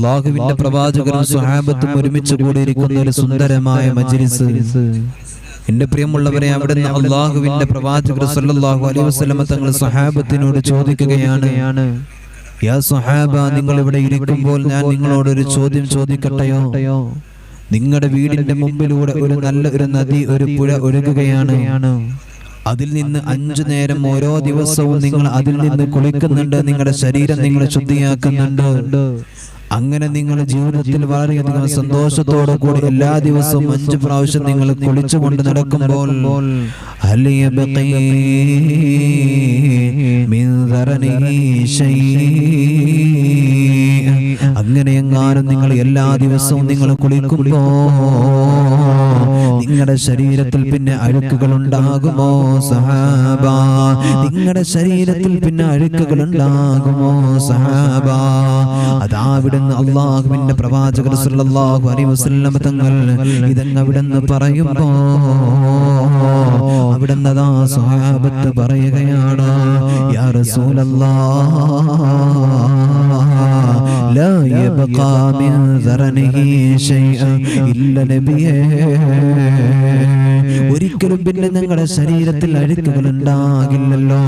അല്ലാഹുവിന്റെ പ്രവാചകരും സ്വഹാബത്തും ഒരുമിച്ച് കൂടിയിരിക്കുന്ന ഒരു സുന്ദരമായ മജ്ലിസ്. എന്റെ പ്രിയമുള്ളവരെ, അവിടുന്ന് അല്ലാഹുവിന്റെ പ്രവാചകർ സല്ലല്ലാഹു അലൈഹി വസല്ലം തങ്ങൾ സ്വഹാബത്തിനോട് ചോദിക്കുകയാണ്, യാ സ്വഹാബ, നിങ്ങൾ ഇവിടെ ഇരിക്കുമ്പോൾ ഞാൻ നിങ്ങളോട് ഒരു ചോദ്യം ചോദിക്കട്ടെയോ? നിങ്ങളുടെ വീടിന്റെ മുമ്പിലൂടെ ഒരു നദി, ഒരു പുഴ ഒഴുകുകയാണ്. അതിൽ നിന്ന് 5 നേരം ഓരോ ദിവസവും നിങ്ങൾ അതിൽ നിന്ന് കുളിക്കുന്നുണ്ട്, നിങ്ങളുടെ ശരീരം നിങ്ങൾ ശുദ്ധിയാക്കുന്നുണ്ട്. അങ്ങനെ നിങ്ങൾ ജീവിതത്തിൽ വളരെയധികം സന്തോഷത്തോടു കൂടി എല്ലാ ദിവസവും 5 പ്രാവശ്യം നിങ്ങൾ കുളിച്ചുകൊണ്ട് നടക്കുമ്പോൾ അങ്ങനെയെങ്ങാനും നിങ്ങൾ എല്ലാ ദിവസവും നിങ്ങൾ കുളിക്കുമ്പോ നിങ്ങളുടെ ശരീരത്തിൽ പിന്നെ അഴുക്കുകൾ ഉണ്ടാകുമോ സഹാബ? നിങ്ങളുടെ ശരീരത്തിൽ പിന്നെ അഴുക്കുകൾ ഉണ്ടാകുമോ സഹാബ? അതാവിടുന്ന് അല്ലാഹുവിന്റെ പ്രവാചകർ സല്ലല്ലാഹു അലൈഹി വസല്ലം തങ്ങൾ ഇതങ്ങ് അവിടുന്ന് പറയുമ്പോ അവിടുന്ന് അതാ സ്വഹാബത്ത് പറയുകയാണ്, യാ റസൂലല്ലാഹ് ലാ യബ്ഖാ മിൻ ദറനിഹി ശൈഅൻ ഇല്ല നബിയേ. ഒരിക്കലും പിന്നെ ഞങ്ങളുടെ ശരീരത്തിൽ അഴുക്കുകൾ ഉണ്ടാകില്ലല്ലോ.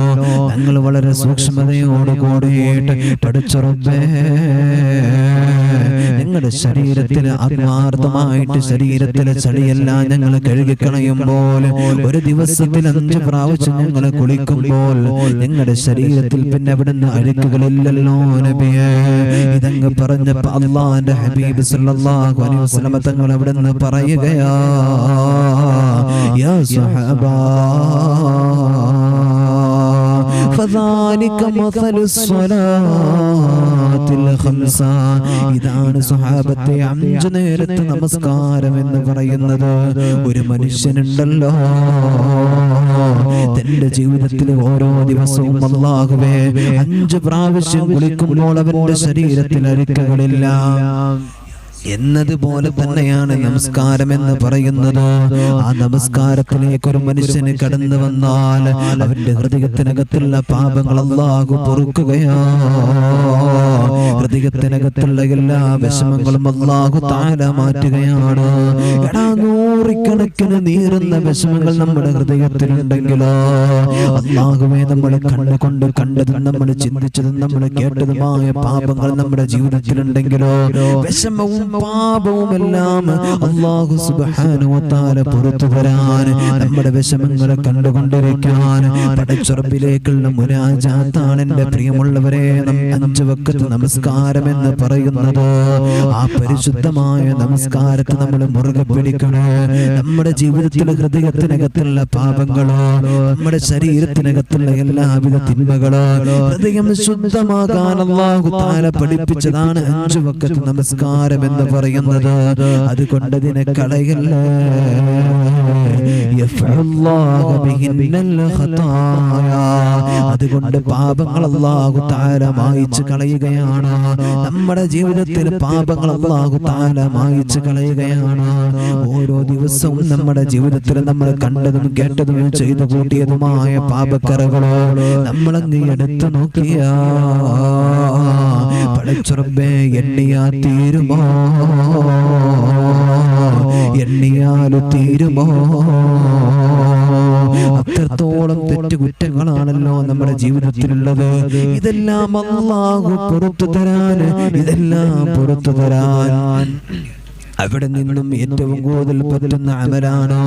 ഞങ്ങൾ വളരെ സൂക്ഷ്മതയോടുകൂടിയിട്ട് പഠിച്ച റബ്ബേ, ഞങ്ങളുടെ ശരീരത്തിൽ ആത്മാർത്ഥമായിട്ട് ശരീരത്തിലെ ചളിയെല്ലാം ഞങ്ങൾ കഴുകിക്കളയുമ്പോൾ ഒരു ദിവസത്തിൽ 5 പ്രാവശ്യം ഞങ്ങൾ കുളിക്കുമ്പോൾ ഞങ്ങളുടെ ശരീരത്തിൽ പിന്നെ അവിടുന്ന് അഴുക്കുകളില്ലല്ലോ നബിയേ. ഇതങ്ങ് പറഞ്ഞപ്പോ അല്ലാഹുവിന്റെ ഹബീബ് സല്ലല്ലാഹു അലൈഹി വസല്ലം തങ്ങൾ അവിടുന്ന് പറയുകയാ, യാ സ്വഹാബാ فذلك مثل الصلاة الخمسة. ഇതാണ് സ്വഹാബത്തെ 5 നേരത്തെ നമസ്കാരം എന്ന് പറയുന്നത്. ഒരു മനുഷ്യനുണ്ടല്ലോ, തന്റെ ജീവിതത്തിൽ ഓരോ ദിവസവും അല്ലാഹുവേ 5 പ്രാവശ്യം കുളിക്കുമ്പോൾ അവന്റെ ശരീരത്തിൽ അഴുക്കുകളില്ല എന്നതുപോലെ തന്നെയാണ് നമസ്കാരം എന്ന് പറയുന്നത്. ആ നമസ്കാരത്തിലേക്ക് ഒരു മനുഷ്യന് കടന്നു വന്നാൽ അവന്റെ ഹൃദയത്തിനകത്തുള്ള പാപങ്ങൾ അല്ലാഹു പൊറുക്കുകയാ. ഹൃദയത്തിനകത്തുള്ള എല്ലാ വിഷമങ്ങളും അല്ലാഹു തആല മാറ്റുകയാണ്. എടാ, 100 കണക്കിന് നീറുന്ന വിഷമങ്ങൾ നമ്മുടെ ഹൃദയത്തിലുണ്ടെങ്കിലോ അല്ലാഹുവേ, നമ്മൾ കണ്ടുകൊണ്ട് കണ്ടതും നമ്മൾ ചിന്തിച്ചതും നമ്മൾ കേട്ടതുമായ പാപങ്ങൾ നമ്മുടെ ജീവിതത്തിലുണ്ടെങ്കിലോ വിഷമവും പാപവുമെല്ലാം അല്ലാഹു സുബ്ഹാനഹു വ തആല പുറത്തു തരാൻ, നമ്മുടെ വിഷമങ്ങളെ കണ്ടുകൊണ്ടിരിക്കാൻ പടച്ച റബ്ബിലേക്കുള്ള മുനാജാത്താണ് എന്റെ പ്രിയമുള്ളവരെ 5 വഖത്ത് നമസ്കാരം എന്ന് പറയുന്നത്. ആ പരിശുദ്ധമായ നമസ്കാരത്തെ നമ്മൾ മുറുകെ പിടിക്കണം. നമ്മുടെ ജീവിതത്തിലെ ഹൃദയത്തിനകത്തുള്ള പാപങ്ങളോ നമ്മുടെ ശരീരത്തിനകത്തുള്ള എല്ലാവിധ തിന്മകളോ ഹൃദയം ശുദ്ധമാകാൻ അല്ലാഹു തആല പഠിപ്പിച്ചതാണ് 5 വഖത്ത് നമസ്കാരം എന്ന് പറയുന്നത്. അതുകൊണ്ട് അതിനെ കളയല്ലേ. അതുകൊണ്ട് പാപങ്ങൾ അല്ലാഹു തആല മായിച്ചു കളയുകയാണ്. നമ്മുടെ ജീവിതത്തിൽ പാപങ്ങൾ അല്ലാഹു തആല മായിച്ചു കളയുകയാണ്. ഓരോ ദിവസവും നമ്മുടെ ജീവിതത്തിൽ നമ്മൾ കണ്ടതും കേട്ടതും ചെയ്തു കൂട്ടിയതുമായ പാപക്കറകളോ നമ്മളങ്ങ് എടുത്തു നോക്കിയാ പടച്ച റബ്ബേ, എണ്ണിയാ തീരുമോ? എണ്ണിയാല് തീരുമോ? അത്രത്തോളം തെറ്റുകുറ്റങ്ങളാണല്ലോ നമ്മുടെ ജീവിതത്തിലുള്ളത്. ഇതെല്ലാം അല്ലാഹു പുറത്തു തരാൻ, ഇതെല്ലാം പുറത്തു തരാൻ അവിടെ നിന്നും ഏറ്റവും കൂടുതൽ പറ്റുന്ന അമലാണ്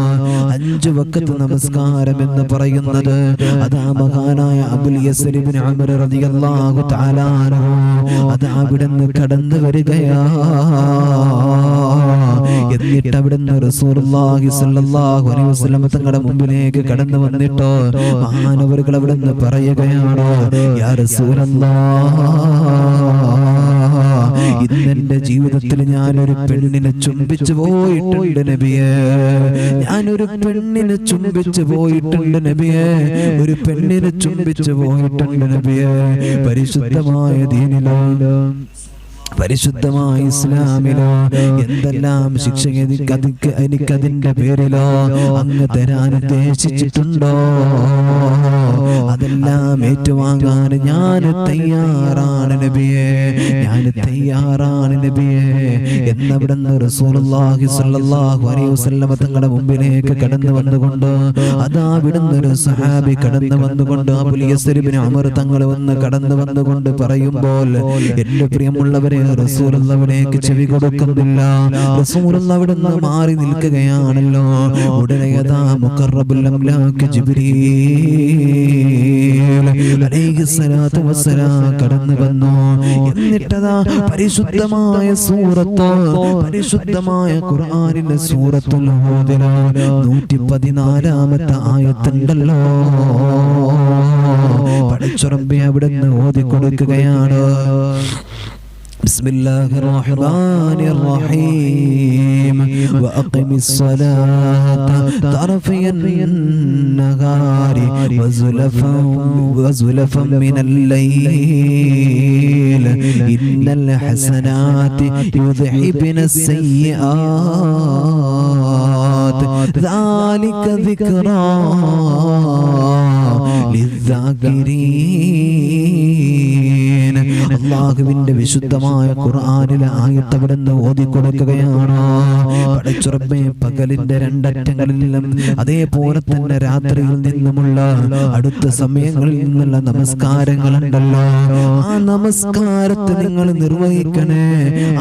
5 വഖത്ത് നമസ്കാരം എന്ന് പറയുന്നത്. അതാ മഹാനായ അബുൽ യസർ ഇബ്നു ഉമർ റളിയല്ലാഹു തആല അൻഹു അതാ അവിടുന്ന് കടന്നു വരികയാ. എന്നിട്ട് അവിടുന്ന് റസൂലുള്ളാഹി സ്വല്ലല്ലാഹു അലൈഹി വസല്ലം തങ്ങളുടെ മുമ്പിലേക്ക് കടന്നു വന്നിട്ടോ മഹാനവറുകൾ അവിടുന്ന് പറയുകയാണ്, യാ റസൂലല്ലാഹ്, ഇന്നെന്റെ ജീവിതത്തിൽ ഞാനൊരു പെണ്ണിനെ ചുംബിച്ചു പോയിട്ടുണ്ട് നബിയേ. ഞാനൊരു പെണ്ണിനെ ചുംബിച്ചു പോയിട്ടുണ്ട് നബിയേ. ഒരു പെണ്ണിനെ ചുംബിച്ചു പോയിട്ടുണ്ട് നബിയേ. പരിശുദ്ധമായ ദീനിലാണ് പരിശുദ്ധമായ ഇസ്ലാമിലോ എന്തെല്ലാം ശിക്ഷ എനിക്കതിന്റെ പേരിലോ അങ്ങ് തരാൻ ഉദ്ദേശിച്ചിട്ടുണ്ടോ അതെല്ലാം ഏറ്റുവാങ്ങാൻ ഞാൻ തയ്യാറാണ് നബിയേ, ഞാൻ തയ്യാറാണ് നബിയേ എന്നവിടുന്ന് റസൂലുള്ളാഹി സ്വല്ലല്ലാഹു അലൈഹി വസല്ലം തങ്ങളുടെ മുമ്പിലേക്ക് കടന്നു വന്നുകൊണ്ട് അതാ വിടുന്ന ഒരു സഹാബി കടന്നു വന്നുകൊണ്ട് അബുൽ യസ്ർ ഇബ്നു ഉമർ തങ്ങൾ വന്ന് കടന്നു വന്നുകൊണ്ട് പറയുമ്പോൾ എന്റെ പ്രിയമുള്ളവരെ റസൂലുള്ളാഹിലേക്ക് ചെവി കൊടുക്കുന്നില്ല. റസൂലുള്ളാഹി അവിടുന്ന് മാറി നിൽക്കുകയാണല്ലോ. ഉടനെ അതാ മുഖറബുൽ അംലാക്ക് ജിബ്രീൽ അലൈഹിസ്സലാത്തു വസ്സലാം കടന്നു വന്നു. എന്നിട്ടതാ പരിശുദ്ധമായ സൂറത്ത്, പരിശുദ്ധമായ ഖുർആനിലെ സൂറത്തുൽ ഹൂദിൽ 114-ാമത്തെ ആയത്തുണ്ടല്ലോ, പടച്ചറബ്ബി അവിടുന്ന് ഓതി കൊടുക്കുകയാണ്. ബിസ്മില്ലാഹിർ റഹ്മാനിർ റഹീം വഅഖിമിസ് സ്വലാത്ത തർഫിയൻ നഹാരി വസുലഫൻ മിനൽ ലൈൽ ഇന്നൽ ഹസനാതി യുദ്ഹിബ്നസ് സയ്യിആത് ദാലിക ദിക്റാ ലിദ്ദാകിരീൻ. അല്ലാഹുവിന്റെ വിശുദ്ധമായ ഖുർആനിലെ ആയത്ത് അവിടുന്ന് ഓതിക്കൊടുക്കുകയാണ്. പടച്ചുറപ്പേ പകലിന്റെ രണ്ടറ്റങ്ങളിലും അതേപോലെ തന്നെ രാത്രിയിൽ നിന്നുമുള്ള അടുത്ത സമയങ്ങളിൽ നിന്നുള്ള നമസ്കാരങ്ങളുണ്ടല്ലോ, ആ നമസ്കാരത്തെ നിങ്ങൾ നിർവഹിക്കണേ,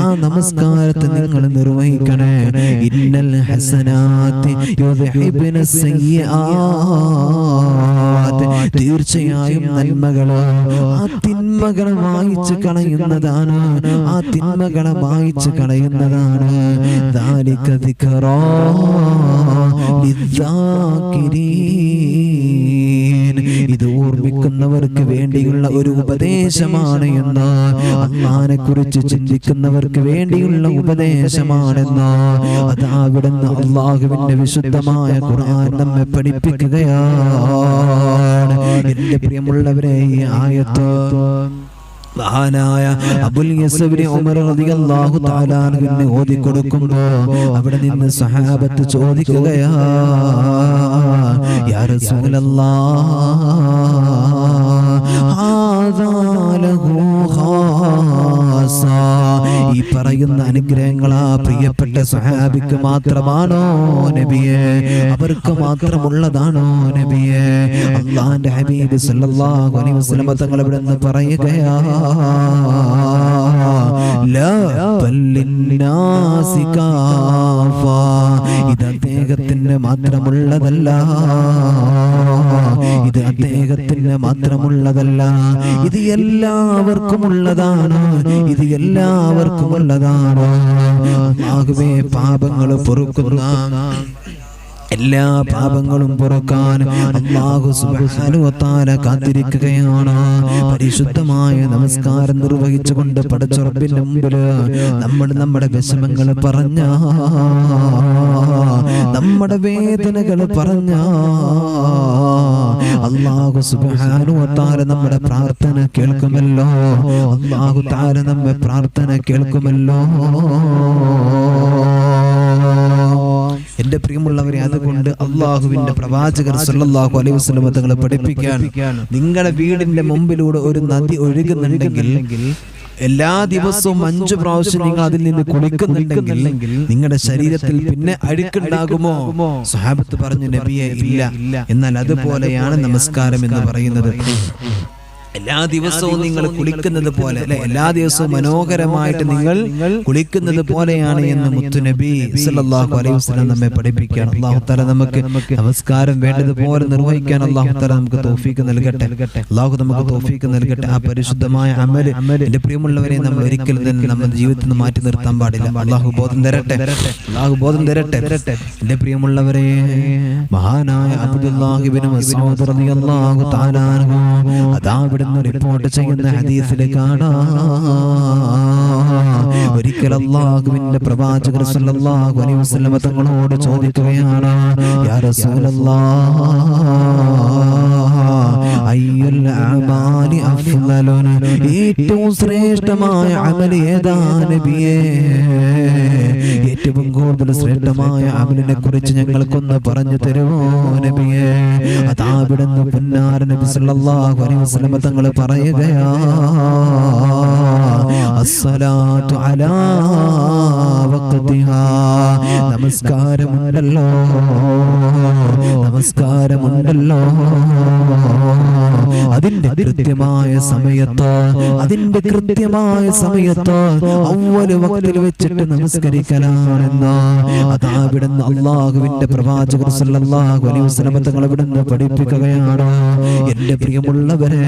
ആ നമസ്കാരത്തെ നിങ്ങൾ നിർവഹിക്കണേ. ഇന്നൽ ഹസനാതി യുദ്ഹിബ്നസ് സയ്യിആത്, തീർച്ചയായും നന്മകള് ആ തിന്മകളെ മായിച്ച് കളയുന്നതാണ്, ആ തിന്മകളെ മായിച്ച് കളയുന്നതാണ്. ദാലിക ദിക്റാ ലിദ്ദാകിരീൻ, ഇത് ഓർമ്മിക്കുന്നവർക്ക് വേണ്ടിയുള്ള ഒരു ഉപദേശമാണ് എന്ന്, അല്ലാഹുവിനെ കുറിച്ച് ചിന്തിക്കുന്നവർക്ക് വേണ്ടിയുള്ള ഉപദേശമാണെന്ന് അതാ അവിടുന്ന് അല്ലാഹുവിന്റെ വിശുദ്ധമായ ഖുർആൻ നമ്മെ പഠിപ്പിക്കുകയാണ്. എന്റെ പ്രിയമുള്ളവരെ, ഈ ആയത്ത് മഹാനായ അബുൽ യസ്ർ ഇബ്നു ഉമർ റളിയല്ലാഹു തആല അൻഹു ഓതി കൊടുക്കുമ്പോൾ അവിടെ നിന്ന് സഹാബത്ത് ചോദിക്കുകയാ, യാ റസൂലല്ലാഹ് ഹാദാ ലഹു ഖാസ, ഈ പറയുന്ന അനുഗ്രഹങ്ങളാ പ്രിയപ്പെട്ട സഹാബിക്ക് മാത്രമാണോ നബിയേ, അവർക്ക് മാത്രമുള്ളതാണോ നബിയേ? അല്ലാഹുവിന്റെ ഹബീബ് സല്ലല്ലാഹു അലൈഹി വസല്ലം തങ്ങൾ അവിടെ നിന്ന് പറയുകയാ, ലാ ബല്ലിന്നാസി കാഫ, ഇത് അദ്ദേഹത്തിന് മാത്രമുള്ളതല്ല, ഇത് അദ്ദേഹത്തിന് മാത്രമുള്ളതല്ല, ഇത് എല്ലാവർക്കും ഉള്ളതാണ്, ഇത് എല്ലാവർക്കും ഉള്ളതാണ്. ആകവേ പാപങ്ങൾ പൊറുക്കുന്ന, എല്ലാ പാപങ്ങളും പൊറുക്കാൻ അല്ലാഹു സുബ്ഹാനഹു വ തആല കാത്തിരിക്കുകയാണ്. പരിശുദ്ധമായ നമസ്കാരം നിർവഹിച്ചുകൊണ്ട് പടച്ച റബ്ബിന്റെ മുമ്പിൽ നമ്മൾ നമ്മുടെ വിഷമങ്ങൾ പറഞ്ഞ, നമ്മുടെ വേദനകൾ പറഞ്ഞ അല്ലാഹു സുബ്ഹാനഹു വ തആല നമ്മുടെ പ്രാർത്ഥന കേൾക്കുമല്ലോ, അല്ലാഹു തആല നമ്മെ പ്രാർത്ഥന കേൾക്കുമല്ലോ. എന്റെ പ്രിയമുള്ളവരെ, അതുകൊണ്ട് അള്ളാഹുവിന്റെ പ്രവാചകർ സല്ലല്ലാഹു അലൈഹി വസല്ലം തങ്ങളെ പഠിപ്പിക്കാൻ, നിങ്ങളുടെ വീടിന്റെ മുമ്പിലൂടെ ഒരു നദി ഒഴുകുന്നുണ്ടെങ്കിൽ എല്ലാ ദിവസവും 5 പ്രാവശ്യം നിങ്ങൾ അതിൽ നിന്ന് കുളിക്കുന്നുണ്ടെങ്കിൽ നിങ്ങളുടെ ശരീരത്തിൽ പിന്നെ അഴുക്കുണ്ടാകുമോ? സ്വഹാബത്ത് പറഞ്ഞു, നബിയെ ഇല്ല. എന്നാൽ അതുപോലെയാണ് നമസ്കാരം എന്ന് പറയുന്നത്. എല്ലാ ദിവസവും നിങ്ങൾ കുളിക്കുന്നത് പോലെ, അല്ലെ, എല്ലാ ദിവസവും മനോഹരമായിട്ട് നിങ്ങൾ കുളിക്കുന്നത് പോലെയാണ് എന്ന് മുത്തുനബി സല്ലല്ലാഹു അലൈഹി വസല്ലം നമ്മെ പഠിപ്പിക്കുകയാണ്. അല്ലാഹു തആല നമുക്ക് നമസ്കാരം വേണ്ടതുപോലെ നിർവഹിക്കാൻ അല്ലാഹു തആല നമുക്ക് തൗഫീഖ് നൽകട്ടെ. അല്ലാഹു നമുക്ക് തൗഫീഖ് നൽകട്ടെ. ആ പരിശുദ്ധമായ അമൽ എന്റെ പ്രിയമുള്ളവരെ നമ്മൾ ഒരിക്കലും തന്നെ നമ്മുടെ ജീവിതത്തിൽ നിന്ന് മാറ്റി നിർത്താൻ പാടില്ല. അല്ലാഹു ബോധം തരട്ടെ, അല്ലാഹു ബോധം തരട്ടെ. എന്റെ പ്രിയമുള്ളവരെ, മഹാനായ അബ്ദുല്ലാഹ് ഇബ്നു മസ്ഊദ് റളിയല്ലാഹു തആല അൻഹു അതാ റിപ്പോർട്ട് ചെയ്യുന്ന ഹദീസിൽ കാണാം, ഒരിക്കൽ അല്ലാഹുവിന്റെ പ്രവാചകർ സല്ലല്ലാഹു അലൈഹി വസല്ലം തങ്ങളോട് ചോദിക്കുകയാണ്, യാ റസൂലല്ലാഹ് അയ്യുൽ അമാലി അഫ്ളലുൻ, ഏറ്റവും ശ്രേഷ്ഠമായ അമൽ ഏതാ നബിയേ? ഏറ്റവും കൂടുതൽ ശ്രേഷ്ഠമായ അമലിനെ കുറിച്ച് ഞങ്ങൾക്കൊന്ന് പറഞ്ഞു തരുമോ നബിയേ? അതാ അവിടുന്ന് പുന്നാര നബി സല്ലല്ലാഹു അലൈഹി വസല്ലം തങ്ങൾ പറയുകയാ, അസ്സലാത്തു അലാ വഖ്തിഹാ, നമസ്കാരമുണ്ടല്ലോ, നമസ്കാരമുണ്ടല്ലോ, അതിന്റെ കൃത്യമായ സമയത്ത്, അതിന്റെ കൃത്യമായ സമയത്ത് അവ്വല് വഖ്തിൽ വെച്ചിട്ട് നമസ്കരിക്കലാണെന്ന് അതാ അവിടുന്ന് അല്ലാഹുവിന്റെ പ്രവാചകർ സല്ലല്ലാഹു അലൈഹി വസല്ലം തങ്ങൾ അവിടുന്ന് പഠിപ്പിക്കുകയാണ്. എന്റെ പ്രിയമുള്ളവരെ,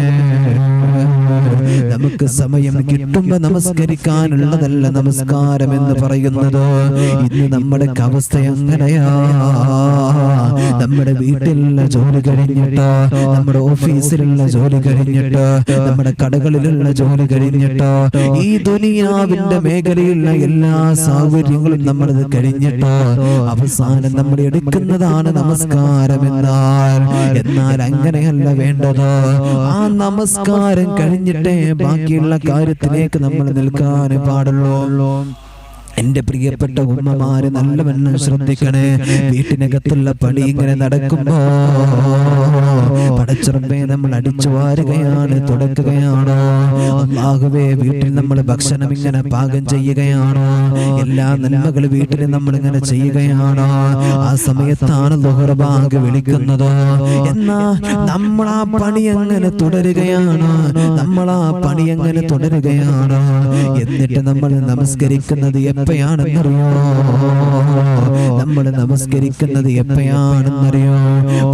നമുക്ക് സമയം കിട്ടുമ്പോ നമസ്കരിക്കാനുള്ളതല്ല നമസ്കാരം എന്ന് പറയുന്നത്. ഇന്ന് നമ്മുടെ അവസ്ഥ എങ്ങനെയാ? നമ്മുടെ വീട്ടിലുള്ള ജോലി കഴിഞ്ഞിട്ട്, നമ്മുടെ ഓഫീസിലുള്ള ജോലി കഴിഞ്ഞിട്ട്, നമ്മുടെ കടകളിലുള്ള ജോലി കഴിഞ്ഞിട്ട്, ഈ ദുനിയാവിന്റെ മേഖലയിലുള്ള എല്ലാ സൗകര്യങ്ങളും നമ്മളത് കഴിഞ്ഞിട്ട് അവസാനം നമ്മൾ എടുക്കുന്നതാണ് നമസ്കാരം. എന്നാൽ അങ്ങനെയല്ല വേണ്ടത്. ആ നമസ്കാരം കഴിഞ്ഞിട്ടേ ബാക്കിയുള്ള കാര്യത്തിലേക്ക് നമ്മൾ നിൽക്കാൻ പാടുള്ളൂ. എന്റെ പ്രിയപ്പെട്ട ഉമ്മമാര് നല്ലവണ്ണം ശ്രദ്ധിക്കണേ. വീട്ടിനകത്തുള്ള പണി ഇങ്ങനെ നടക്കുമ്പോ പടച്ചറമ്പേ നമ്മൾ അടിച്ചു വാരുകയാണ്, തുടക്കുകയാണോ? അല്ലാഹുവേ, വീട്ടിൽ നമ്മൾ ഭക്ഷണം ഇങ്ങനെ പാകം ചെയ്യുകയാണോ? എല്ലാ നന്മകൾ വീട്ടിൽ നമ്മൾ ഇങ്ങനെ ചെയ്യുകയാണോ? ആ സമയത്താണ് ളുഹർ ബാങ്ക് വിളിക്കുന്നത്. എന്നാ നമ്മൾ ആ പണി അങ്ങനെ തുടരുകയാണ്, നമ്മൾ ആ പണി അങ്ങനെ തുടരുകയാണ്. എന്നിട്ട് നമ്മൾ നമസ്കരിക്കുന്നത് എപ്പോഴാണെന്നറിയോ? നമ്മൾ നമസ്കരിക്കുന്നത് എപ്പോഴാണെന്നറിയോ?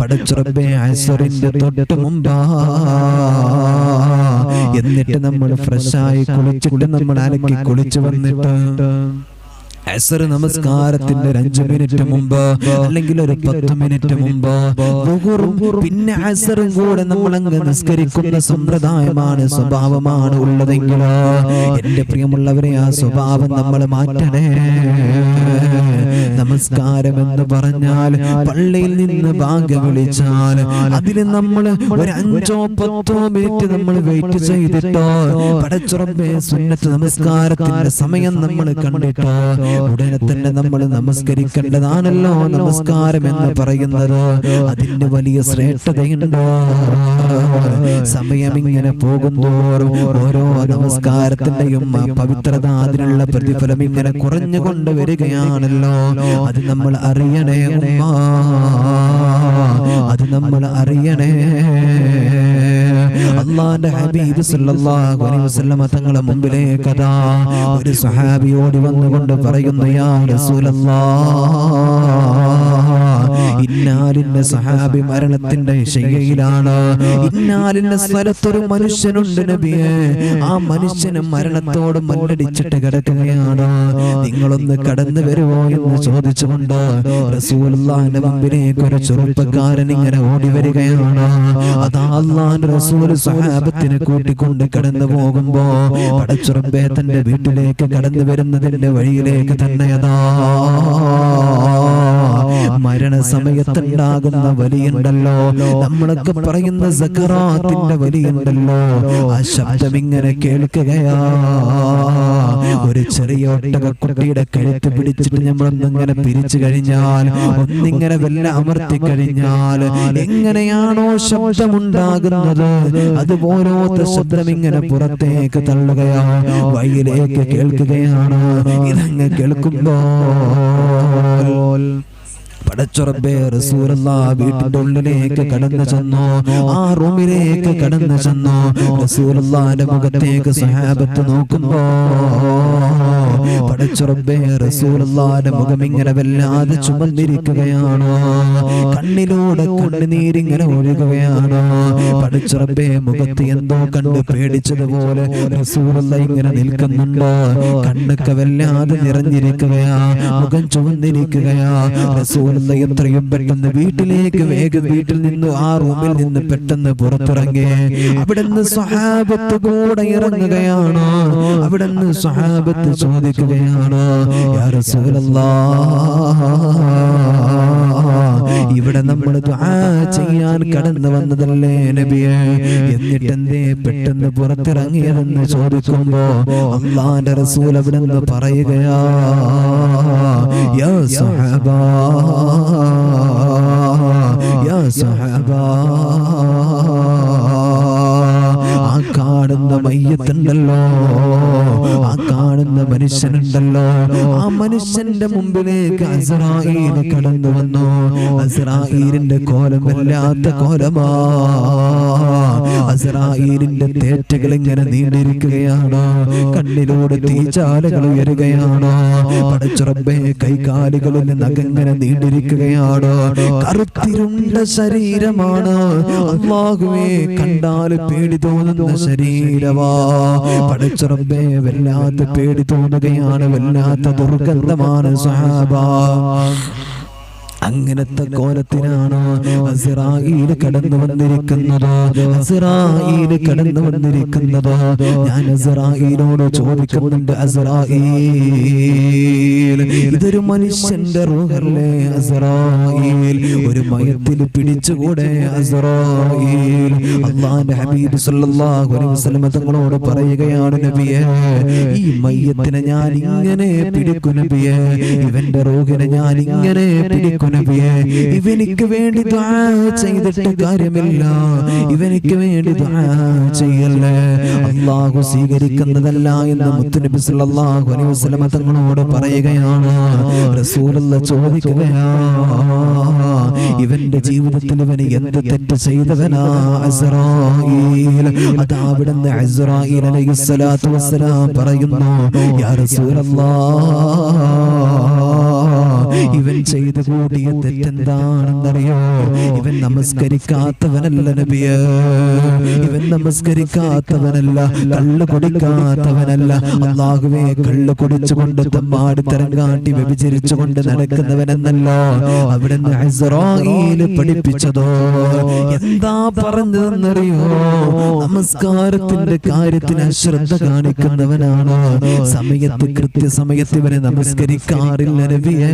പടച്ചറബ്ബേ, അസ്റിന്റെ തൊട്ട് മുമ്പാ. എന്നിട്ട് നമ്മൾ ഫ്രഷായി കുളിച്ചിട്ട് നമ്മൾ അലക്കി കുളിച്ചു വന്നിട്ട് അസ്ർ നമസ്കാരത്തിന്റെ 5 മിനിറ്റ് മുമ്പ് അല്ലെങ്കിൽ ഒരു 10 മിനിറ്റ് മുമ്പ് പിന്നെ അസ്റും കൂടെ നമ്മൾ അങ്ങ് നിസ്കരിക്കുന്ന സമ്പ്രദായമാണ്, സ്വഭാവമാണ് ഉള്ളതെങ്കിൽ എന്റെ പ്രിയമുള്ളവരെ, ആ സ്വഭാവം നമ്മൾ മാറ്റണേ. നമസ്കാരം എന്ന് പറഞ്ഞാൽ പള്ളിയിൽ നിന്ന് ബാങ്ക് വിളിച്ചാൽ അതിന് നമ്മൾ ഒരു 5-10 മിനിറ്റ് നമ്മൾ വെയിറ്റ് ചെയ്തിട്ടോ പടച്ചുറമ്പേ സുന്നത്ത് നമസ്കാരത്തിന്റെ സമയം നമ്മൾ കണ്ടിട്ടോ ഉടനെ തന്നെ നമ്മൾ നമസ്കരിക്കേണ്ടതാണല്ലോ. നമസ്കാരം എന്ന് പറയുന്നത് അതിന്റെ വലിയ ശ്രേഷ്ഠതയുണ്ടോ? സമയം ഇങ്ങനെ പോകുന്തോറും ഓരോ നമസ്കാരത്തിന്റെയും പവിത്രത, അതിനുള്ള പ്രതിഫലം ഇങ്ങനെ കുറഞ്ഞുകൊണ്ട് വരികയാണല്ലോ. അത് നമ്മൾ അറിയണേ ഉമ്മ, അത് നമ്മൾ അറിയണേ. അല്ലാഹുവിന്റെ ഹബീബ് സല്ലല്ലാഹു അലൈഹി വസല്ലം തങ്ങളുടെ മുമ്പിലേക്ക് അതാ ഒരു സ്വഹാബി ഓടി വന്നുകൊണ്ട് പറയുന്നു, യാ റസൂലല്ലാഹ്, ഇന്നാലിന്റെ സഹാബി മരണത്തിന്റെ ശയ്യയിലാണ്. ഇന്നാലിന്റെ സ്ഥലത്തൊരു മനുഷ്യനുണ്ട് നബിയെ, ആ മനുഷ്യന് മരണത്തോട് മല്ലടിച്ചിട്ട് കിടക്കുകയാണ്. നിങ്ങളൊന്ന് കടന്നു വരുമോ എന്ന് ചോദിച്ചുകൊണ്ട് റസൂലുള്ളാഹിന്റെ മുമ്പിലേക്ക് ഒരു ചെറുപ്പക്കാരൻ ഇങ്ങനെ ഓടി വരികയാണ്. അതാ അല്ലാഹുവിന്റെ റസൂൽ സഹാബത്തിനെ കൂട്ടിക്കൊണ്ട് കടന്നു പോകുമ്പോ പടച്ചുറമ്പേ തന്റെ വീട്ടിലേക്ക് കടന്നു വരുന്നതിന്റെ വഴിയിലേക്ക് തന്നെ അതാ മരണസമയത്തുണ്ടാകുന്ന വലിയുണ്ടല്ലോ, നമ്മളൊക്കെ പറയുന്ന സക്കറാത്തിന്റെ വലിയുണ്ടല്ലോ, ആ ശബ്ദം ഇങ്ങനെ കേൾക്കുകയാ. ഒരു ചെറിയ ഒട്ടകക്കുട്ടിയുടെ കഴുത്ത് പിടിച്ചിട്ട് നമ്മളൊന്നിങ്ങനെ പിരിച്ചു കഴിഞ്ഞാൽ, ഒന്നിങ്ങനെ വല്ല അമർത്തി കഴിഞ്ഞാൽ എങ്ങനെയാണോ ശബ്ദമുണ്ടാകുന്നത് അതുപോലത്തെ ശബ്ദം ഇങ്ങനെ പുറത്തേക്ക് തള്ളുകയാ, വഴിയിലേക്ക് കേൾക്കുകയാണ്. ഇതങ്ങ് കേൾക്കുമ്പോ പടച്ചുറബേ റസൂലുള്ളാഹ് വീട്ടിന്റെ ഉള്ളിലേക്ക് കടന്നു ചെന്നു, ആ റൂമിലേക്ക് കടന്നു ചെന്നു. റസൂലുള്ളാഹിന്റെ മുഖത്തേക്ക് സഹാബത്ത് നോക്കുമ്പോ പടച്ചുറബേ റസൂലുള്ളാഹിന്റെ മുഖം ഇങ്ങനെ വല്ലാതെ ചുമന്നിരിക്കുകയാണ്, കണ്ണിലൂടെ കണ്ണുനീരിങ്ങനെ ഒഴുകുകയാണ്. പടച്ചുറബേ മുഖത്ത് എന്തോ കണ്ട് പേടിച്ചതുപോലെ റസൂലുള്ളാഹി ഇങ്ങനെ നിൽക്കുന്നുണ്ട്, കണ്ണൊക്കെ വല്ലാതെ നിറഞ്ഞിരിക്കുകയാ, മുഖം ചുവന്നിരിക്കുകയാ. റസൂലുള്ളാഹി എത്രയും പെട്ടെന്ന് വീട്ടിൽ നിന്ന് ആ റൂമിൽ നിന്ന് പെട്ടെന്ന് പുറത്തിറങ്ങി അവിടുന്ന് സ്വഹാബത്ത് കൂടെ ഇറങ്ങുകയാണ്. അവിടുന്ന് സ്വഹാബത്ത് ചോദിക്കുകയാണ്, യാ റസൂലല്ലാഹ്, ഇവിടെ നമ്മൾ ദുആ ചെയ്യാൻ കടന്നു വന്നതല്ലേ നബിയേ, എന്നിട്ട് എന്തേ പെട്ടെന്ന് പുറത്തിറങ്ങിയതെന്ന് ചോദിക്കുമ്പോ അല്ലാഹുവിന്റെ റസൂൽ അവിടെ നിന്ന് പറയുകയാ, യാ സഹബാ യാ സഹബാ, ആ കാണുന്ന മയ്യത്തുണ്ടല്ലോ, ആ കാണുന്ന മനുഷ്യനുണ്ടല്ലോ, ആ മനുഷ്യന്റെ മുമ്പിലേക്ക് അസ്റായീൽ കടന്നു വന്നു. അസ്റായീലിന്റെ കോലം വല്ലാത്ത കോലമാ. അസ്റായീലിന്റെ തേറ്റകൾ ഇങ്ങനെ നീണ്ടിരിക്കുകയാണ്, കണ്ണിലൂടെ തീച്ചാലകൾ ഉയരുകയാണ്. പടച്ച റബ്ബേ, കൈകാലുകളിൽ നഖങ്ങനെ നീണ്ടിരിക്കുകയാണ്. കറുത്തിരുണ്ട ശരീരമാണ്. അല്ലാഹുവേ, കണ്ടാൽ പേടി തോന്നുന്ന ശരീരമാ. പടച്ച റബ്ബേ, വല്ലാത്ത പേടി തോന്നുകയാണ്, വല്ലാത്ത ദുർഗന്ധമാണ് സഹാബാ. അങ്ങനത്തെ കോലത്തിനാണ് അസ്റായീൽ കടന്നു വന്നിരിക്കുന്നത്. അസ്റായീൽ കടന്നു വന്നിരിക്കുന്നത്. ഞാൻ അസ്റായീലോട് ചോദിക്കുന്നുണ്ട്, അസ്റായീൽ, ഇതൊരു മനുഷ്യന്റെ റൂഹല്ലേ അസ്റായീൽ? ഒരു മയത്തിൽ പിടിച്ചുകൂടെ അസ്റായീൽ? അല്ലാഹുവിന്റെ ഹബീബ് സല്ലല്ലാഹു അലൈഹി വസല്ലം തങ്ങളോട് പറയുകയാണ്, നബിയേ, ഈ മയ്യത്തിനെ ഞാൻ ഇങ്ങനെ പിടിക്കും നബിയേ, ഇവന്റെ റൂഹിനെ ഞാൻ ഇങ്ങനെ പിടിക്കും നബിയേ. ഇവനിക്ക് വേണ്ടി ദുആ ചെയ്തിട്ട് കാര്യമില്ല, ഇവനിക്ക് വേണ്ടി ദുആ ചെയ്യല്ലേ, അല്ലാഹു സ്വീകരിക്കുന്നതല്ല എന്ന് മുത്തുനബി സല്ലല്ലാഹു അലൈഹി വസല്ലം തങ്ങളോട് പറയുകയാണ്. റസൂലുള്ളാഹി ചോദിക്കുകയാ, ഇവന്റെ ജീവിതത്തിൽ ഇവന് എന്ത് തെറ്റ് ചെയ്തവനാ അസ്റായീൽ? അതാ അവിടുന്ന് അസ്റായീൽ അലൈഹിസ്സലാത്തു വസ്സലാം പറയുന്നു, യാ റസൂലല്ലാഹ്, ഇവൻ ചെയ്തു കൂടിയ തെറ്റെന്താണെന്നറിയോ? ഇവൻ നമസ്കരിക്കാത്തവനല്ല നബിയേ, ഇവൻ നമസ്കരിക്കാത്തവനല്ല, കള്ള് കുടിക്കാത്തവനല്ല. അല്ലാഹുവേ, കള്ള് കുടിച്ചുകൊണ്ട് തമ്മാടിത്തരം കാട്ടി വ്യഭിചരിച്ചുകൊണ്ട് നടക്കുന്നവനെന്നല്ലോ അവിടുന്ന് അസ്റായീൽ പഠിപ്പിച്ചതോ. എന്താ പറഞ്ഞതെന്നറിയോ? നമസ്കാരത്തിന്റെ കാര്യത്തിന് അശ്രദ്ധ കാണിക്കുന്നവനാണ്. സമയത്ത് കൃത്യസമയത്ത് ഇവനെ നമസ്കരിക്കാറില്ല നബിയേ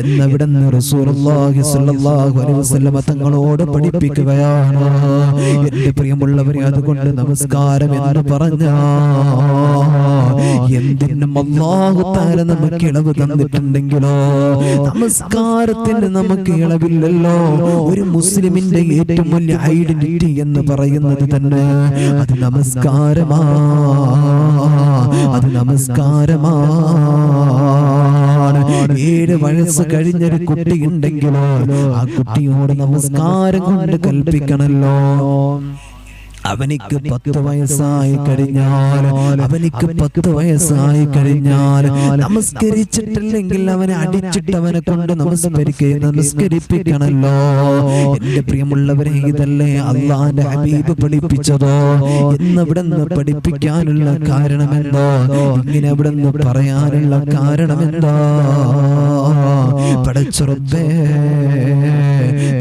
എന്നവിടുന്ന് റസൂലുള്ളാഹി സ്വല്ലല്ലാഹു അലൈഹി വസല്ലം തങ്ങളോട് പഠിപ്പിക്കുകയാണ്. എന്റെ പ്രിയമുള്ളവരെ, അതുകൊണ്ട് നമസ്കാരം എന്ന് പറഞ്ഞാൽ എന്തിനും അല്ലാഹു തആല നമുക്ക് ഇളവ് തന്നിട്ടുണ്ടെങ്കിലോ നമസ്കാരത്തിന് നമുക്ക് ഇളവില്ലല്ലോ. ഒരു മുസ്ലിമിന്റെ ഏറ്റവും വലിയ ഐഡന്റിറ്റി എന്ന് പറയുന്നത് തന്നെ അത് നമസ്കാരമാ, അത് നമസ്കാരമാ. 7 വയസ്സ് കഴിഞ്ഞൊരു കുട്ടി ഉണ്ടെങ്കിലോ ആ കുട്ടിയോട് നമസ്കാരം കൊണ്ട് കൽപ്പിക്കണല്ലോ. അവനിക്ക് 10 വയസ്സായി കഴിഞ്ഞാൽ, അവനിക്ക് 10 വയസ്സായി കഴിഞ്ഞാൽ നമസ്കരിച്ചിട്ടില്ലെങ്കിൽ അവനെ അടിച്ചിട്ട് അവനെ കൊണ്ട് നമസ്കരിപ്പിക്കണല്ലോ. എന്റെ പ്രിയമുള്ളവരെ, ഇതല്ലേ അല്ലാഹുവിന്റെ ഹബീബ് പഠിപ്പിച്ചതോ? എന്നവിടെ നിന്ന് പഠിപ്പിക്കാനുള്ള കാരണമെന്തോ? ഇങ്ങനെ അവിടെ നിന്ന് പറയാനുള്ള കാരണമെന്തോ? പടച്ച റബ്ബേ,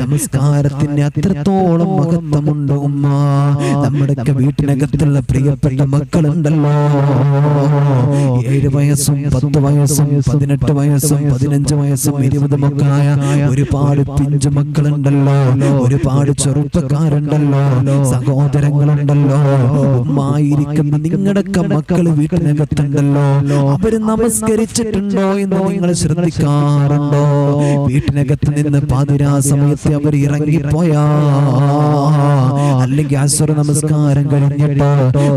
നമസ്കാരത്തിന് അത്രത്തോളം മഹത്വമുണ്ട് ഉമ്മ. നമ്മുടെയൊക്കെ വീട്ടിനകത്തുള്ള പ്രിയപ്പെട്ട മക്കളുണ്ടല്ലോ, 7 വയസ്സും 10 വയസ്സും 18 വയസ്സും 15 വയസ്സും 20 മക്കളായ ഒരുപാട് പിഞ്ചു മക്കളുണ്ടല്ലോ, ഒരുപാട് ചെറുപ്പക്കാരുണ്ടല്ലോ, സഹോദരങ്ങളുണ്ടല്ലോ. ഉമ്മായിരിക്കുന്ന നിങ്ങളുടെയൊക്കെ മക്കള് വീട്ടിനകത്തുണ്ടല്ലോ, അവര് നമസ്കരിച്ചിട്ടുണ്ടോ എന്ന് നിങ്ങൾ ശ്രദ്ധിക്കാറുണ്ടോ? വീട്ടിനകത്ത് നിന്ന് പാതിരാ സമയത്ത് അവർ ഇറങ്ങിപ്പോയാ, അല്ലെങ്കിൽ അസ്ർ നമസ്കാരം കഴിഞ്ഞിട്ടോ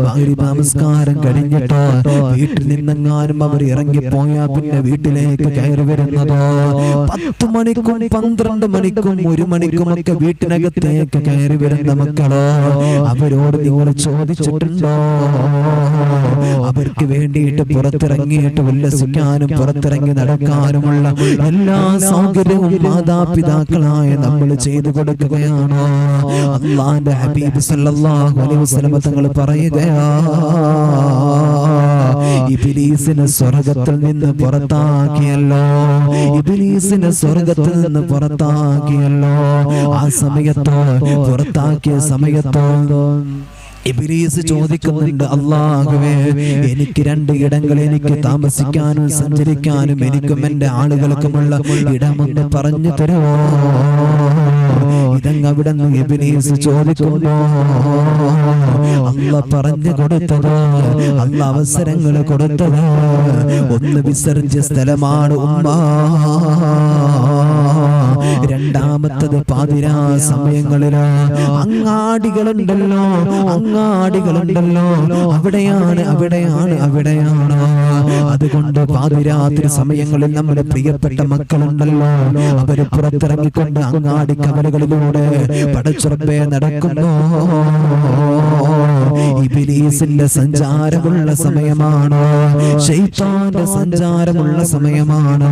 മഗ്രിബ് നമസ്കാരം കഴിഞ്ഞിട്ടോ വീട്ടിൽ നിന്നെങ്ങാനും അവർ ഇറങ്ങിപ്പോയാ പിന്നെ വീട്ടിലേക്ക് കയറി വരുന്നതോ 10 മണിക്കും 12 മണിക്കും 1 മണിക്കും ഒക്കെ വീട്ടിനകത്തേക്ക് കയറി വരുന്ന മക്കളോ, അവരോട് നിങ്ങൾ ചോദിച്ചിട്ടുണ്ടോ? അവർക്ക് വേണ്ടിയിട്ട് പുറത്തിറങ്ങിയിട്ട് ഉല്ലസിക്കാനും പുറത്തിറങ്ങി നടക്കാനുമുള്ള എല്ലാ സൗകര്യവും മാതാപിതാക്കളായ നമ്മൾ ചെയ്തു കൊടുക്കുകയാണോ? അല്ലാഹുവിന്റെ ഹബീബ് സല്ലല്ലാഹു അലൈഹി വസല്ലം തങ്ങൾ പറയുകയാ, ഇബ്ലീസിനെ സ്വർഗ്ഗത്തിൽ നിന്ന് പുറത്താക്കിയല്ലോ, ഇബ്ലീസിനെ സ്വർഗ്ഗത്തിൽ നിന്ന് പുറത്താക്കിയല്ലോ. ആ സമയത്തോ പുറത്താക്കിയ സമയത്തോ ഇബ്ലീസ് ചോദിക്കുന്നുണ്ട്, അല്ലാഹുവേ എനിക്ക് 2 ഇടങ്ങൾ എനിക്ക് താമസിക്കാനും സഞ്ചരിക്കാനും എനിക്കും എൻ്റെ ആളുകൾക്കുമുള്ള ഇടമൊന്ന് പറഞ്ഞു തരുമോ? ഇതങ്ങ് അവിടെ നിന്ന് ഇബ്ലീസ് ചോദിക്കുമ്പോ അല്ലാഹ് പറഞ്ഞു കൊടുത്തത്, അല്ലാഹ് അവസരങ്ങൾ കൊടുത്തത് ഒന്ന് വിസർജ്യ സ്ഥലമാണ് ഉമ്മ, രണ്ടാമത്തത് പാതിരാ സമയങ്ങളില് അങ്ങാടികളുണ്ടല്ലോ, അവിടെയാണ്. അതുകൊണ്ട് പാതിരാത്രി സമയങ്ങളിൽ നമ്മുടെ പ്രിയപ്പെട്ട മക്കളുണ്ടല്ലോ, അവര് പുറത്തിറങ്ങിക്കൊണ്ട് അങ്ങാടി കവലകളിലൂടെ പടച്ചുറപ്പെ നടക്കുന്നു. ഇബ്ലീസിന്റെ സഞ്ചാരമുള്ള സമയമാണ്, ശൈത്താന്റെ സഞ്ചാരമുള്ള സമയമാണ്.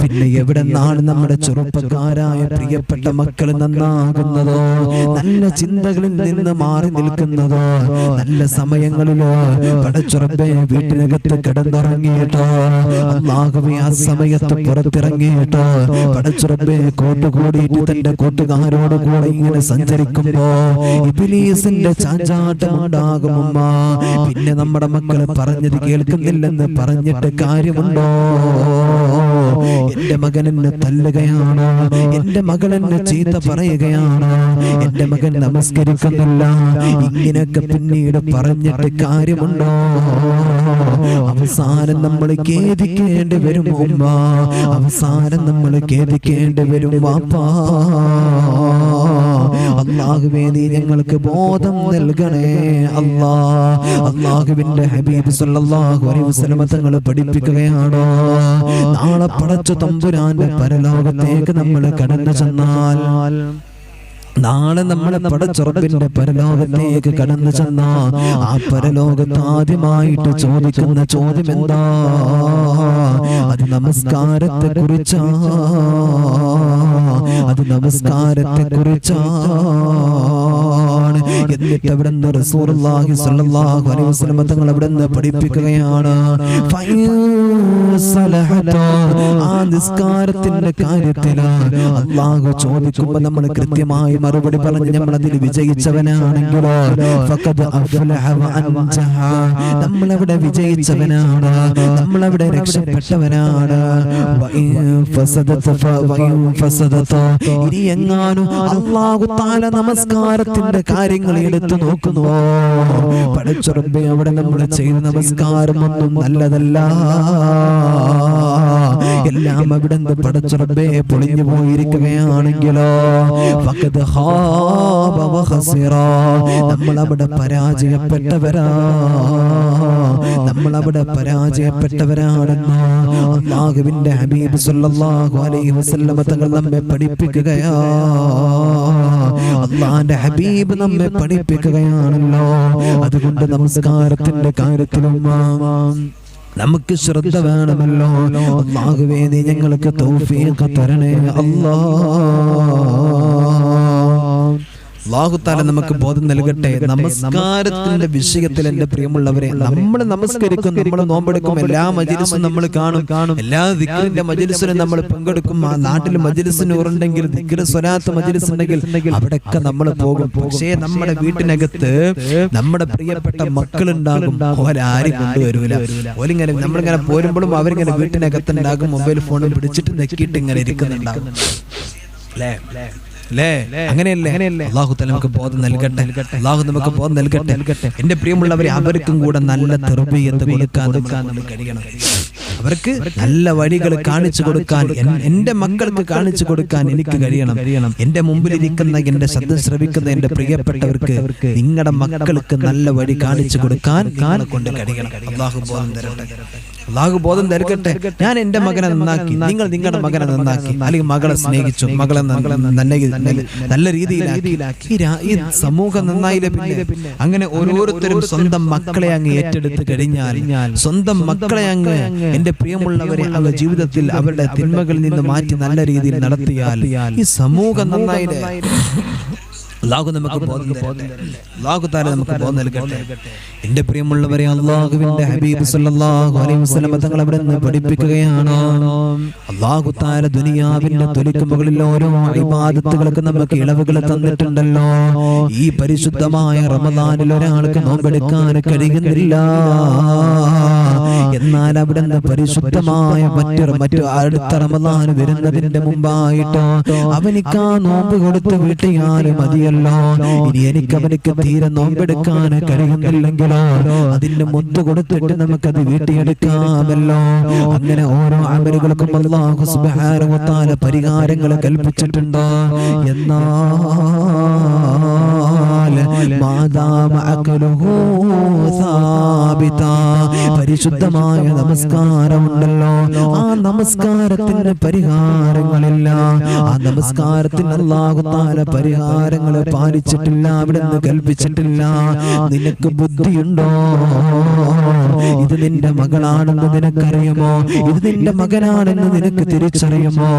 പിന്നെ എവിടെ നിന്നാണ് നമ്മുടെ ചെറുപ്പക്കാരായ പ്രിയപ്പെട്ട മക്കൾ നന്നാകുന്നതോ, നല്ല ചിന്തകളിൽ നിന്ന് മാറി നിൽക്കുന്നതോ, നല്ല സമയങ്ങളിലോ പടച്ചുറപ്പെ വീട്ടിനകത്ത് കിടന്നുറങ്ങിയിട്ടോ, അല്ലാഹുവേ ആ സമയത്ത് പുറത്തിറങ്ങിയിട്ടോ പടച്ചുറപ്പെ കൂട്ടുകൂടിയിട്ട് തന്റെ കൂട്ടുകാരോട് കൂടെ ഇങ്ങനെ സഞ്ചരിക്കുമ്പോ ഇബ്ലീസിന്റെ ചാഞ്ചാട്ടം ഉണ്ടാകും ഉമ്മ. പിന്നെ നമ്മുടെ മക്കളെ പറഞ്ഞത് കേൾക്കുന്നില്ലെന്ന് പറഞ്ഞിട്ട് കാര്യമുണ്ടോ? എന്റെ മകൻ എന്നെ തല്ലുകയാണ്, എന്റെ മകൾ എന്നെ ചീത്ത പറയുകയാണ്, എന്റെ മകൻ നമസ്കരിക്കുന്നില്ല, ഇങ്ങനെയൊക്കെ പിന്നീട് പറഞ്ഞിട്ട് കാര്യമുണ്ടോ? അവസാനം നമ്മൾ ഖേദിക്കേണ്ടി വരും ഉമ്മ, അവസാനം നമ്മൾ ഖേദിക്കേണ്ടി വരും വാപ്പാ. അല്ലാഹുവേ നീ ഞങ്ങൾക്ക് ബോധം നൽകണേ അല്ലാ. അല്ലാഹുവിന്റെ ഹബീബ് സല്ലല്ലാഹു അലൈഹി വസല്ലം തങ്ങൾ പഠിപ്പിക്കുകയാണ്, നാളെ പടച്ച തമ്പുരാന്റെ പരലോകത്തേക്ക് നമ്മൾ കടന്നു ചെന്നാൽ, നാളെ നമ്മളെ പടച്ചുറപ്പിന്റെ പരലോകത്തേക്ക് കടന്നു ചെന്ന ആ പരലോകത്ത് ആദ്യമായിട്ട് ചോദിക്കുന്ന ചോദ്യം എന്താ? അത് നമസ്കാരത്തെ കുറിച്ചാ, അത് നമസ്കാരത്തെ കുറിച്ചാണ്. എന്നിട്ട് അവിടെ നിന്ന് റസൂലുള്ളാഹി സ്വല്ലല്ലാഹു അലൈഹി വസല്ലം തങ്ങൾ അവിടെ നിന്ന് പഠിപ്പിക്കുകയാണ്, ആ നിസ്കാരത്തിന്റെ കാര്യത്തില് അല്ലാഹു ചോദിക്കുമ്പോ നമ്മൾ കൃത്യമായി മറുപടി പറഞ്ഞ് നമ്മൾ അതിൽ വിജയിച്ചവനാണെങ്കിലോ നമ്മളവിടെ വിജയിച്ചവനാണ്, നമ്മളവിടെ രക്ഷപ്പെട്ടവനാണ്. ഇനി എങ്ങാനും അല്ലാഹു തആല നമസ്കാരത്തിന്റെ കാര്യങ്ങൾ എടുത്തു നോക്കുന്നുവോ, പടച്ചുറപ്പേ അവിടെ നമ്മൾ ചെയ്യുന്ന നമസ്കാരം ഒന്നും നല്ലതല്ല, എല്ലാം അവിടെ നിന്ന് പടച്ചുറപ്പേ പൊളിഞ്ഞു പോയിരിക്കുകയാണെങ്കിലോ നമ്മളവിടെ പരാജയപ്പെട്ടവരാ, നമ്മളവിടെ പരാജയപ്പെട്ടവരാണെന്ന് അല്ലാഹുവിന്റെ ഹബീബ് സല്ലല്ലാഹു അലൈഹി വസല്ലം തങ്ങൾ നമ്മെ പഠിപ്പിക്കുകയാ. അല്ലാഹുവിന്റെ ഹബീബ് നമ്മെ പഠിപ്പിക്കുകയാണല്ലോ. അതുകൊണ്ട് നമസ്കാരത്തിന്റെ കാര്യത്തിലും നമുക്ക് ശ്രദ്ധ വേണമല്ലോ. അല്ലാഹുവേ നീ ഞങ്ങൾക്ക് തൗഫീഖ് തരണേ അല്ലാഹു തആല നമുക്ക് ബോധം നൽകട്ടെ. നമസ്കാരത്തിന്റെ വിഷയത്തിൽ എന്റെ പ്രിയമുള്ളവരെ, നമ്മൾ നമസ്കരിക്കും, നമ്മൾ നോമ്പെടുക്കും, എല്ലാ മജ്‌ലിസും നമ്മൾ കാണും, എല്ലാ ദിക്റിന്റെ മജ്‌ലിസിനും നമ്മൾ പങ്കെടുക്കും. ആ നാട്ടിൽ മജ്‌ലിസിന് ഉണ്ടെങ്കിൽ, ദിക്ർ സ്വലാത്ത് മജ്‌ലിസ് ഉണ്ടെങ്കിൽ അവിടെയൊക്കെ നമ്മൾ പോകും. പക്ഷേ നമ്മുടെ വീട്ടിനകത്ത് നമ്മുടെ പ്രിയപ്പെട്ട മക്കളുണ്ടാകും, ഓലാരും കൊണ്ടുവരൂല. ഓലിങ്ങനെ നമ്മളിങ്ങനെ പോരുമ്പോഴും അവരിങ്ങനെ വീട്ടിനകത്ത് ഉണ്ടാകും, മൊബൈൽ ഫോണും പിടിച്ചിട്ട് നെക്കിയിട്ട് ഇങ്ങനെ ഇരിക്കുന്നുണ്ടാകും. അങ്ങനെയല്ലേ? അല്ലാഹു തആല നമുക്ക് ബോധം നൽകട്ടെ, അല്ലാഹു നമുക്ക് ബോധം നൽകട്ടെ. എന്റെ പ്രിയമുള്ളവരെ, അവർക്കും കൂടെ നല്ല തർബിയത്ത് കൊടുക്കാൻ നമുക്ക് കഴിയണം. അവർക്ക് നല്ല വഴികൾ കാണിച്ചു കൊടുക്കാൻ, എന്റെ മക്കൾക്ക് കാണിച്ചു കൊടുക്കാൻ എനിക്ക് കഴിയണം. എന്റെ മുമ്പിലിരിക്കുന്ന, എന്റെ ശബ്ദം ശ്രവിക്കുന്ന എന്റെ പ്രിയപ്പെട്ടവർക്ക് നിങ്ങളുടെ മക്കൾക്ക് നല്ല വഴി കാണിച്ചു കൊടുക്കാൻ കൊണ്ട് കഴിയണം. അല്ലാഹു ബോധം തരട്ടെ, അല്ലാഹു ബോധം നൽകട്ടെ. ഞാൻ എന്റെ മകനെ നന്നാക്കി, നിങ്ങൾ നിങ്ങളുടെ മകനെ നന്നാക്കി, അല്ലെങ്കിൽ മകളെ സ്നേഹിച്ചു, മകളെ നല്ല രീതിയിലാക്കി, ഈ സമൂഹം നന്നായില്ലേ? പിന്നെ അങ്ങനെ ഓരോരുത്തരും സ്വന്തം മക്കളെ അങ്ങ് ഏറ്റെടുത്ത് കഴിഞ്ഞാൽ, സ്വന്തം മക്കളെ അങ്ങ് എന്റെ പ്രിയമുള്ളവരെ അവരുടെ ജീവിതത്തിൽ അവരുടെ തിന്മകളിൽ നിന്ന് മാറ്റി നല്ല രീതിയിൽ നടത്തിയാൽ ഈ സമൂഹം നന്നായില്ലേ? അല്ലാഹു നമുക്ക് ബോധം തരട്ടെ. അല്ലാഹു തആല നമുക്ക് ബോധം നൽകട്ടെ. എൻ്റെ പ്രിയമുള്ളവരെ, അല്ലാഹുവിൻ്റെ ഹബീബ് സല്ലല്ലാഹു അലൈഹി വസല്ലം തങ്ങൾ അവിടെ നിന്ന് പഠിപ്പിക്കുകയാണ്. അല്ലാഹു തആല ദുനിയാവിന്റെ തൊലിക്ക് മുകളിൽ ഓരോ ഇബാദത്തുകൾക്ക് നമുക്ക് ഇളവുകൾ തന്നിട്ടുണ്ടല്ലോ. ഈ പരിശുദ്ധമായ റമദാനിൽ ഒരാൾക്ക് നോമ്പെടുക്കാൻ കഴിയുന്നില്ല, എന്നാൽ അവിടെ നിന്ന് പരിശുദ്ധമായ മറ്റു അടുത്ത റമദാൻ വരുന്നതിന്റെ മുമ്പായിട്ട് അവനിക്ക് ആ നോമ്പ് കൊടുത്ത് വീട്ടിയാലും മതിയല്ലോ. ഇനി അവനിക്ക് തീരെ നോമ്പെടുക്കാൻ കഴിയുന്നില്ലെങ്കിലോ അതിന്റെ മുത്ത് കൊടുത്തിട്ട് നമുക്കത് വീട്ടിയെടുക്കാമല്ലോ. അങ്ങനെ ഓരോ അമലുകൾക്കും അല്ലാഹു സുബ്ഹാനഹു വ തആല പരിഹാരങ്ങൾ കൽപ്പിച്ചിട്ടുണ്ട്. എന്നാൽ മാദാമ അഖലുഹു സാബിത, പരിശുദ്ധമായ നമസ്കാരമുണ്ടല്ലോ, ആ നമസ്കാരത്തിന് പരിഹാരങ്ങളില്ല. ആ നമസ്കാരത്തിന് അല്ലാഹു തആല പരിഹാരങ്ങൾ പാലിച്ചിട്ടില്ല, അവിടുന്ന് കൽപ്പിച്ചിട്ടില്ല. നിനക്ക് ബുദ്ധിയുണ്ടോ? ഇത് നിന്റെ മകളാണെന്ന് നിനക്കറിയുമോ? ഇത് നിന്റെ മകനാണെന്ന് നിനക്ക് തിരിച്ചറിയുമോ?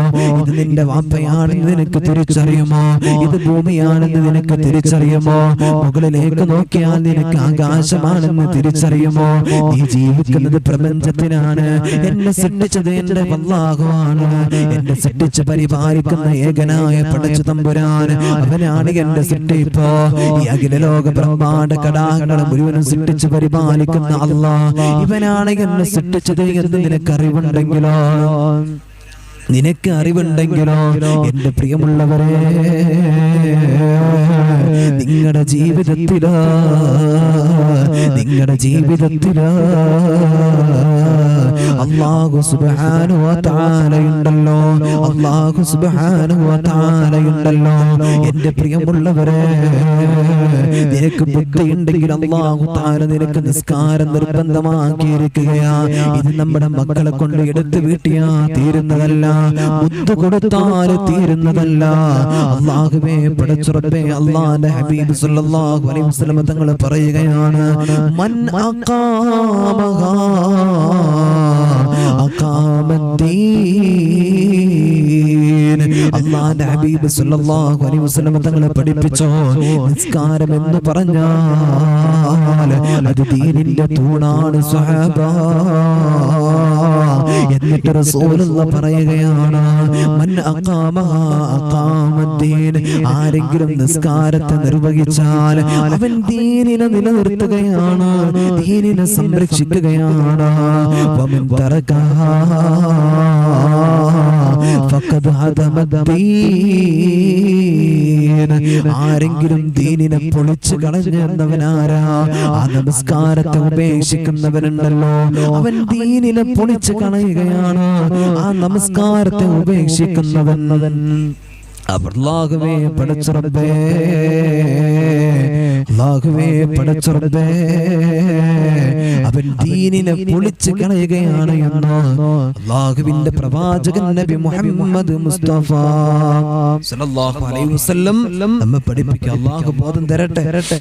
ഇത് നിന്റെ വാപ്പയാണെന്ന് നിനക്ക് തിരിച്ചറിയുമോ? ഇത് ഭൂമിയാണെന്ന് നിനക്ക് തിരിച്ചറിയുമോ? മുകളിലേക്ക് നോക്കിയാൽ നിനക്ക് ആകാശമാണെന്ന് തിരിച്ചറിയുമോ? നീ ജീവിക്കുന്നത് പ്രപഞ്ചത്തിനാണ്. എന്നെ സൃഷ്ടിച്ചത് എന്റെ അല്ലാഹുവാണ്. എന്നെ സൃഷ്ടിച്ച് പരിപാലിക്കുന്ന ഏകനായ പടച്ച തമ്പുരാൻ, അവനാണ് എന്റെ സൃഷ്ടിപ്പ്. ഈ അഖില ലോക ബ്രഹ്മാണ്ഡ കടാഹങ്ങളെ മുഴുവനും സൃഷ്ടിച്ച് പരിപാലിക്കുന്ന അല്ലാഹ്, ഇവനാണ് എന്നെ സൃഷ്ടിച്ചത് എന്ന് നിനക്ക് അറിവുണ്ടെങ്കിലോ എന്റെ പ്രിയമുള്ളവരെ, നിങ്ങളുടെ ജീവിതത്തിലോ അല്ലാഹു സുബ്ഹാനഹു വ തആലയുണ്ടല്ലോ, അല്ലാഹു സുബ്ഹാനഹു വ തആലയുണ്ടല്ലോ. എന്റെ പ്രിയമുള്ളവരെ, നിനക്ക് ബുദ്ധിയുണ്ടെങ്കിൽ അല്ലാഹു തആല നിനക്ക് നിസ്കാരം നിർബന്ധമാക്കിയിരിക്കുകയാ. ഇത് നമ്മുടെ മക്കളെ കൊണ്ട് എടുത്തു വീട്ടിയാ തീരുന്നതല്ല, മുദ്ദ് കൊടുത്താൽ തീരുന്നതല്ല. അല്ലാഹുവേ പടച്ചുറപ്പേ, അല്ലാഹുവിന്റെ ഹബീബ് സല്ലല്ലാഹു അലൈഹി വസല്ലം തങ്ങൾ പറയുകയാണ്, മൻ അഖാമഹാ അഖാമദ്ദീൻ. അല്ലാഹുവിന്റെ ഹബീബ് സല്ലല്ലാഹു അലൈഹി വസല്ലം തങ്ങൾ പഠിപ്പിച്ചോ, നിസ്കാരം എന്ന് പറഞ്ഞാൽ അത് ദീനിന്റെ തൂണാണ് സ്വഹാബ. എന്നിട്ട് റസൂലുള്ളാഹി പറയുകയാണ്, മൻ അഖാമഹാ അഖാമദ്ദീൻ. ആരെങ്കിലും നിസ്കാരത്തെ നിർവഹിച്ചാൽ അവൻ ദീനിനെ നിലനിർത്തുകയാണ്, ദീനിനെ സംരക്ഷിക്കുകയാണ്. വമൻ തറകഹാ ഫഖദ് ഹദമദ്ദീൻ. ആരെങ്കിലും ദീനിനെ പൊളിച്ചു കളഞ്ഞവനാരാ? ആ നമസ്കാരത്തെ ഉപേക്ഷിക്കുന്നവനുണ്ടല്ലോ, അവൻ ദീനിനെ പൊളിച്ചു കളയുകയാണ്. ആ നമസ്കാരത്തെ ഉപേക്ഷിക്കുന്നവൻ അല്ലാഹുവേ പടച്ചുറപ്പേ, അല്ലാഹുവേ പടച്ചുറപ്പേ, അവൻ ദീനിനെ പൊളിച്ചു കളയുകയാണ് എന്ന് അല്ലാഹുവിന്റെ പ്രവാചകൻ നബി മുഹമ്മദ് മുസ്തഫ സല്ലല്ലാഹു അലൈഹി വസല്ലം നമ്മെ പഠിപ്പിക്കുക. അല്ലാഹു ബോധം തരട്ടെ.